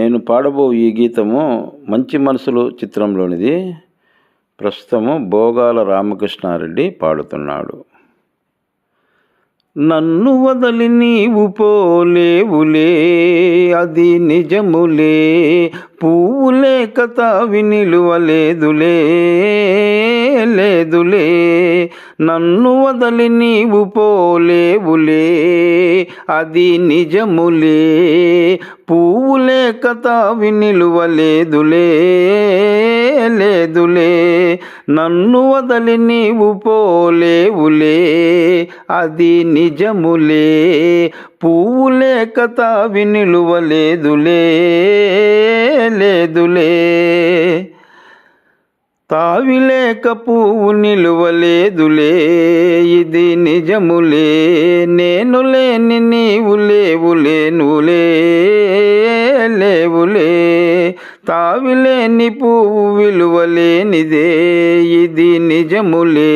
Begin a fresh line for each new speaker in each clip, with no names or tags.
నేను పాడబో ఈ గీతము మంచి మనసులు చిత్రంలోనిది. ప్రస్తుతము బోగాల రామకృష్ణారెడ్డి పాడుతున్నాడు. నన్ను వదలి నీవు పోలేవులే, అది నిజములే, పువ్వులే కథవి నిలువలేదులే, లేదులే. నన్ను వదలి నీవు పోలేవులే, అది నిజములే, పువ్వులే కథవి నిలువలేదులే, లేదులే. నన్ను వదలి నీవు పోలేవులే, అది నిజములే, పువ్వులే కథవి నిలువలేదులే, లేదులే. తావిలేక పువ్వు నిలువలేదులే, ఇది నిజములే, నేను లేని నీవు లేవులే, నువ్వులే, లేవులే. తావిలేని పువ్వు విలువలేనిదే, ఇది నిజములే,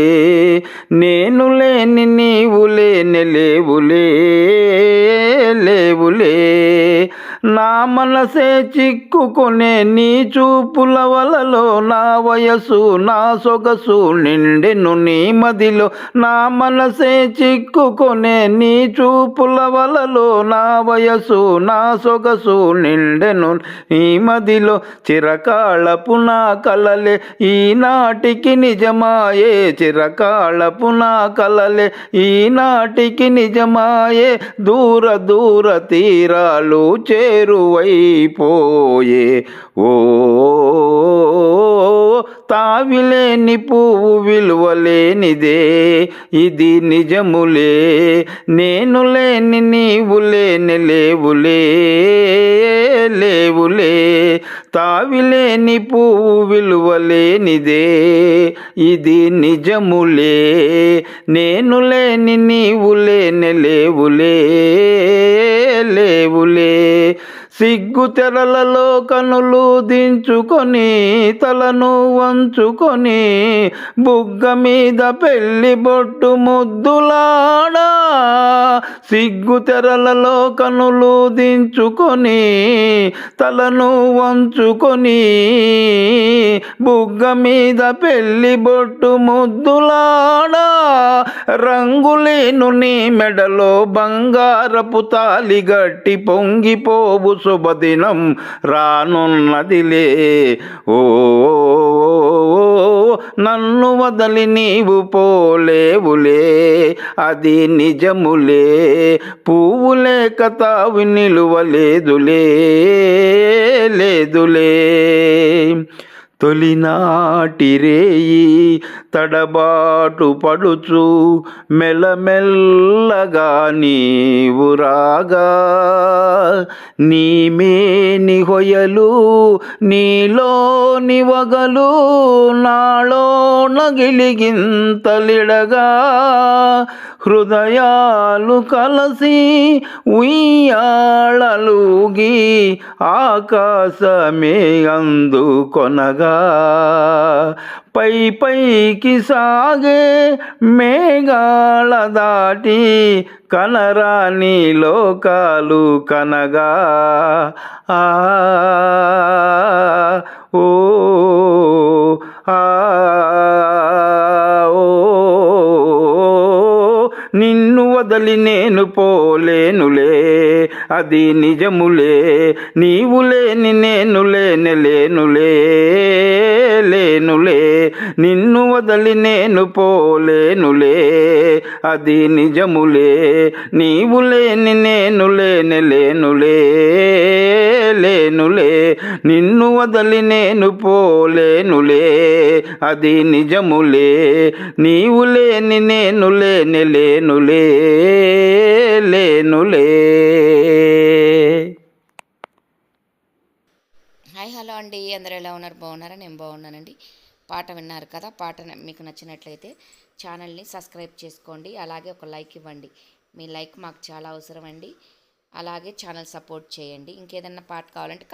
నేను లేని నీవు లేని లేవులే, లేవులే. నా మనసే చిక్కుకొనే నీ చూపుల వలలో, నా వయసు నా సొగసు నిండెను నీ మదిలో. నా మనసే చిక్కుకొనే నీ చూపుల వలలో, నా వయసు నా సొగసు నిండెను నీ మదిలో. చిరకాళపు నా కలలే ఈనాటికి నిజమాయే, చిరకాళపు నా కలలే ఈనాటికి నిజమాయే. దూర దూర తీరాలు చేరువైపోయే, ఓ తావిలేని పువ్వు విలువలేనిదే, ఇది నిజములే, నేను లేని నీవు లేని లేవులే, లేవులే. తావిలేని పువ్వు విలువలేనిదే, ఇది నిజములే, నేను లేని నీవు లేని లేవులే, లేవులే. సిగ్గు తెరలలో కనులు దించుకొని, తలను వంచుకొని, బుగ్గ మీద పెళ్లి బొట్టు ముద్దులాడా. సిగ్గు తెరలలో కనులు దించుకొని, తలను వంచుకొని, బుగ్గ మీద పెళ్లి బొట్టు ముద్దులాడా. రంగులేను నీ మెడలో బంగారపు తాలి గట్టి, పొంగిపోవు శుభదినం రానున్నదిలే, ఓ నన్ను వదలి నీవు పోలేవులే, అది నిజములే, పువ్వులే కథవి నిలువలేదులే, లేదులే. తొలినాటి రేయి తడబాటు పడుచు, మెల్లమెల్లగా నీవు రాగా, నీమేని హొయలు నీలోని వగలు, నాలో నగిలిగింతలిడగా. హృదయాలు కలసి ఉయ్యాళలుగి, ఆకాశమే అందుకొనగా. పై పైకి సాగే మేఘాల దాటి, కనరాని లోకాలు కనగా. ఆ ఓ ఆ ఓ నిన్ను వదలి నేను పోలేనులే, అది నిజములే, నీవు లేని నేను లేని లేనులే, లేనులే. నిన్ను వదలి నేను పోలేనులే, అది నిజములే, నీవు లేని నేను లేని లేనులే, లేనులే. నిన్ను వదలి నేను పోలేనులే, అది నిజములే, నీవు లేని నేను లేని లేనులే, లేనులే.
హాయ్ హలో అండి, అందరూ ఎలా ఉన్నారు? బాగున్నారా? నేను బాగున్నానండి. పాట విన్నారు కదా. పాట మీకు నచ్చినట్లయితే ఛానల్ని సబ్స్క్రైబ్ చేసుకోండి, అలాగే ఒక లైక్ ఇవ్వండి. మీ లైక్ మాకు చాలా అవసరం అండి. అలాగే ఛానల్ సపోర్ట్ చేయండి. ఇంకేదన్నా పాట కావాలంటే కామెంట్